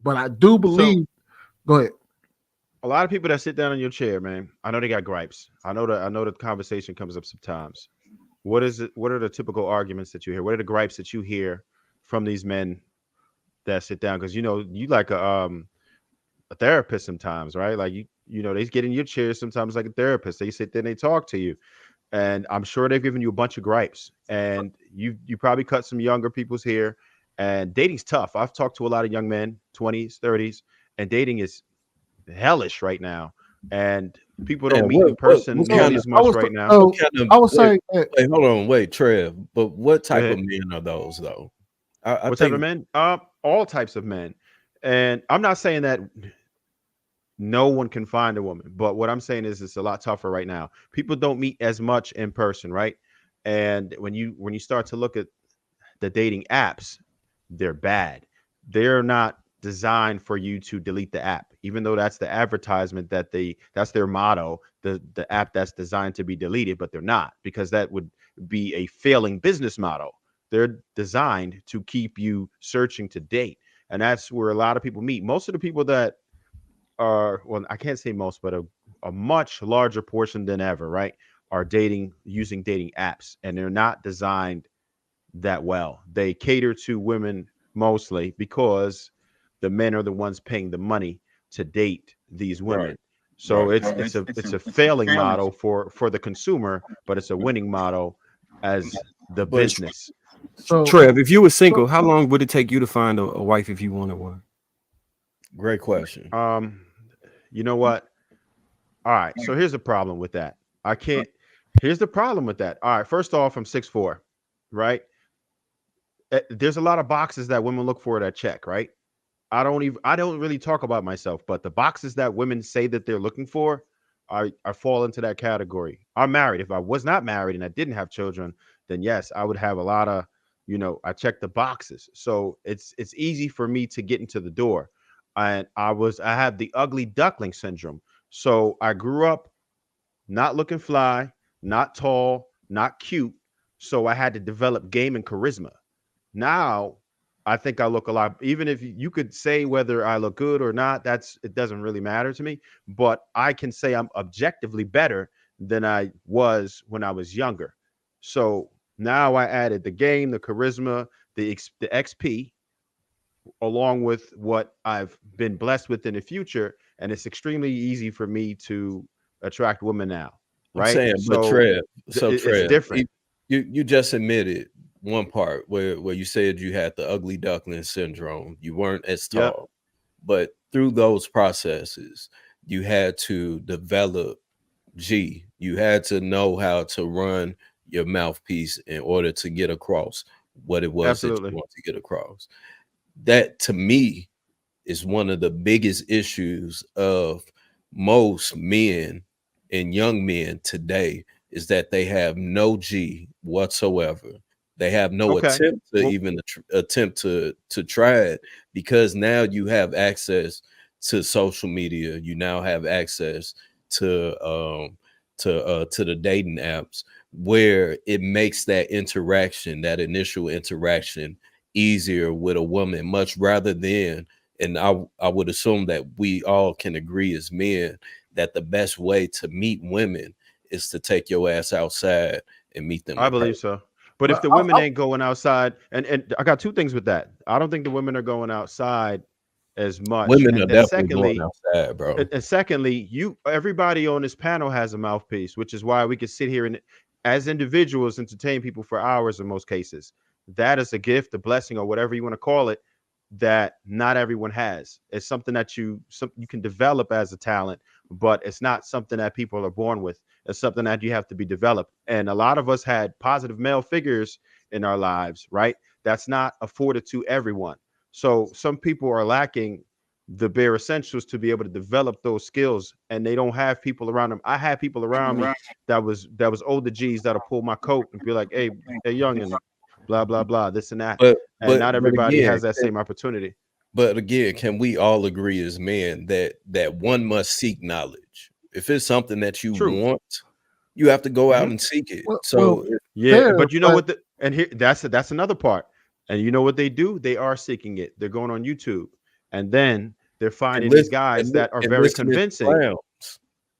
But I do So believe. Go ahead. a lot of people that sit down in your chair, man, I know they got gripes. I know the conversation comes up sometimes. What is it? What are the typical arguments that you hear? What are the gripes that you hear from these men that sit down? Because you know you like a therapist sometimes, right? Like you know they get in your chair sometimes like a therapist. They sit there and they talk to you, and I'm sure they've given you a bunch of gripes. And you probably cut some younger people's hair. And dating's tough. I've talked to a lot of young men, 20s, 30s, and dating is hellish right now. And people Man, don't meet in person what So kind nearly of as I much was right now. what so kind of I was saying that. hold on, wait, Trev. But what Go type of ahead. men are those though? I What type of think men? All types of men. And I'm not saying that no one can find a woman, but what I'm saying is it's a lot tougher right now. People don't meet as much in person, right? And when you start to look at the dating apps, they're bad. They're not designed for you to delete the app, even though that's the advertisement that's their motto, the app that's designed to be deleted, but they're not, because that would be a failing business model. They're designed to keep you searching to date. And that's where a lot of people meet. Most of the people that are, well, I can't say most, but a much larger portion than ever, right, are dating using dating apps, and they're not designed that well. They cater to women mostly because the men are the ones paying the money to date these right, women. So right. it's a failing model for the consumer, but it's a winning model as the But business. So Trev, if you were single, so how long would it take you to find a wife if you wanted one? great question. Um, you know what? All right. So here's the problem with that. I can't. Here's the problem with that. All right. First off, I'm 6'4", right? There's a lot of boxes that women look for that check, right? I don't really talk about myself, but the boxes that women say that they're looking for, I fall into that category. I'm married. If I was not married and I didn't have children, then yes, I would have a lot of, I check the boxes. So it's easy for me to get into the door. And I have the ugly duckling syndrome. So I grew up not looking fly, not tall, not cute. So I had to develop game and charisma. Now, I think I look a lot. Even if you could say whether I look good or not, it doesn't really matter to me. But I can say I'm objectively better than I was when I was younger. So now I added the game, the charisma, the XP, along with what I've been blessed with in the future, and it's extremely easy for me to attract women now. I'm Right? saying, but So Trev, it's different. you just admitted one part where you said you had the ugly duckling syndrome. You weren't as Yep. tall, but through those processes, you had to develop G. You had to know how to run your mouthpiece in order to get across what it was that you Absolutely. want to get across. That to me is one of the biggest issues of most men and young men today is that they have no G whatsoever. They have no Okay. attempt to Well, even attempt to try it because now you have access to social media. You now have access to to the dating apps where it makes that interaction, that initial interaction, easier with a woman, much rather than, and I would assume that we all can agree as men that the best way to meet women is to take your ass outside and meet them I in believe person. so. But if well, the women ain't going outside, and I got two things with that. I don't think the women are going outside as much. Women And are then definitely going secondly, outside, bro. and secondly, everybody on this panel has a mouthpiece, which is why we could sit here and as individuals entertain people for hours in most cases. That is a gift, a blessing, or whatever you want to call it, that not everyone has. It's something that you can develop as a talent, but it's not something that people are born with. It's something that you have to be developed. And a lot of us had positive male figures in our lives, right? That's not afforded to everyone. So some people are lacking the bare essentials to be able to develop those skills, and they don't have people around them. I had people around me that was older G's that'll pull my coat and be like, hey, young, and blah blah blah, this and that. But And but not but everybody again, has that same opportunity. can we all agree as men that one must seek knowledge? If it's something that you True. want, you have to go out Hmm. and seek it. well, So Yeah, fair, but you know but what? And here, that's another part. And you know what they do? They are seeking it. They're going on YouTube. and then they're finding these guys that are very convincing.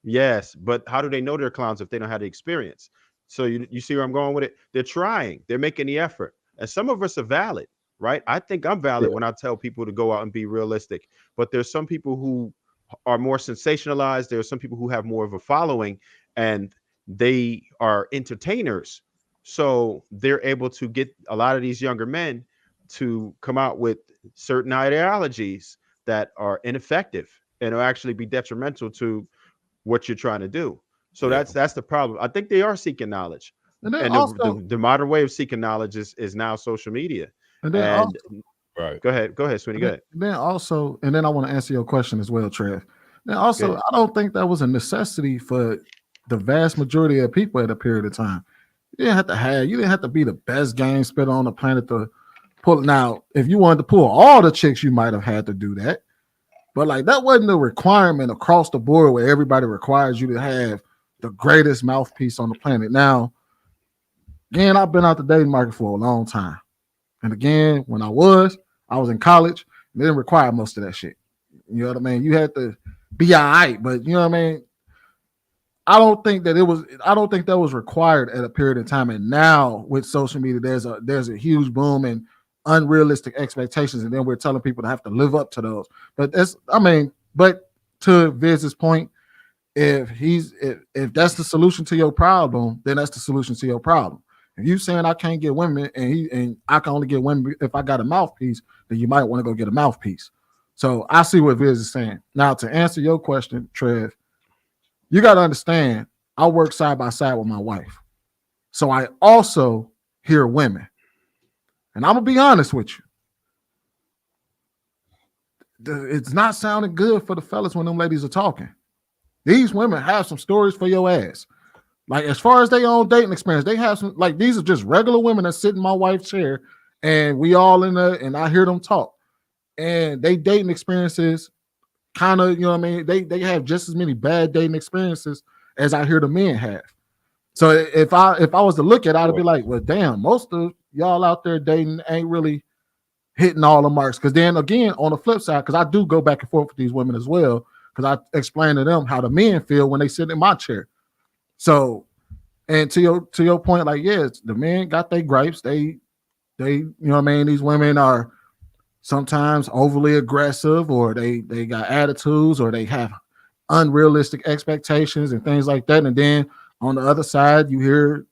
Yes, but how do they know they're clowns if they don't have the experience? So you see where I'm going with it? They're trying, they're making the effort, and some of us are valid, right? I think I'm valid when I tell people to go out and be realistic, but there's some people who are more sensationalized. There are some people who have more of a following, and they are entertainers, so they're able to get a lot of these younger men to come out with certain ideologies that are ineffective and will actually be detrimental to what you're trying to do. So that's the problem. I think they are seeking knowledge, And then and also, the modern way of seeking knowledge is now social media. and then And also, Right. go ahead, Sweeney. Go ahead. and then also, and then I want to answer your question as well, Trev. Then also, I don't think that was a necessity for the vast majority of people at a period of time. You didn't have to be the best game spitter on the planet to pull. Now, if you wanted to pull all the chicks, you might have had to do that. But like that wasn't a requirement across the board where everybody requires you to have the greatest mouthpiece on the planet. Now, again, I've been out the dating market for a long time. And again, when I was in college, they didn't require most of that shit. You know what I mean? You had to be all right, but you know what I mean? I don't think that was required at a period of time. And now with social media, there's a huge boom in unrealistic expectations, and then we're telling people to have to live up to those. But but to Viz's point, if that's the solution to your problem, then that's the solution to your problem. If you saying I can't get women and I can only get women if I got a mouthpiece, then you might want to go get a mouthpiece. So I see what Viz is saying. Now to answer your question, Trev, you got to understand, I work side by side with my wife. So I also hear women. And I'm going to be honest with you. It's not sounding good for the fellas when them ladies are talking. These women have some stories for your ass. Like as far as their own dating experience, they have some, like these are just regular women that sit in my wife's chair and we all in there and I hear them talk. And they dating experiences kind of, you know what I mean? They have just as many bad dating experiences as I hear the men have. So if I was to look at it, I'd be like, well, damn, most of y'all out there dating ain't really hitting all the marks. Because then again, on the flip side, because I do go back and forth with these women as well, because I explain to them how the men feel when they sit in my chair. So, and to your point, like, yes, the men got their gripes. They, you know what I mean? These women are sometimes overly aggressive, or they got attitudes, or they have unrealistic expectations and things like that. And then on the other side, you hear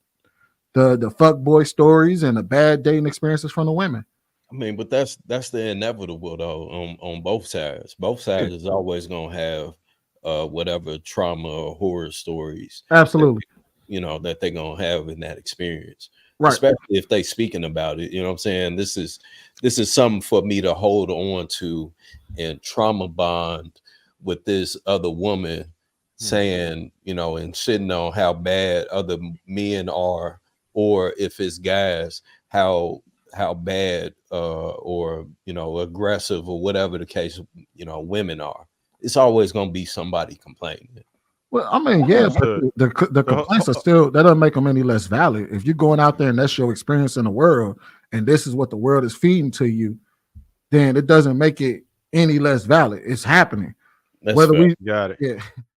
the fuck boy stories and the bad dating experiences from the women. I mean, but that's the inevitable though on both sides. Both sides is always gonna have whatever trauma or horror stories. Absolutely. That they're gonna have in that experience. Right. Especially if they speaking about it. You know what I'm saying? This is something for me to hold on to and trauma bond with this other woman saying, and shitting on how bad other men are, or if it's guys, how bad or aggressive or whatever the case, women are. It's always going to be somebody complaining. Well, I mean, yeah, but the complaints are still, that doesn't make them any less valid. If you're going out there and that's your experience in the world, and this is what the world is feeding to you, then it doesn't make it any less valid. It's happening. That's Whether fair. we got it. Yeah.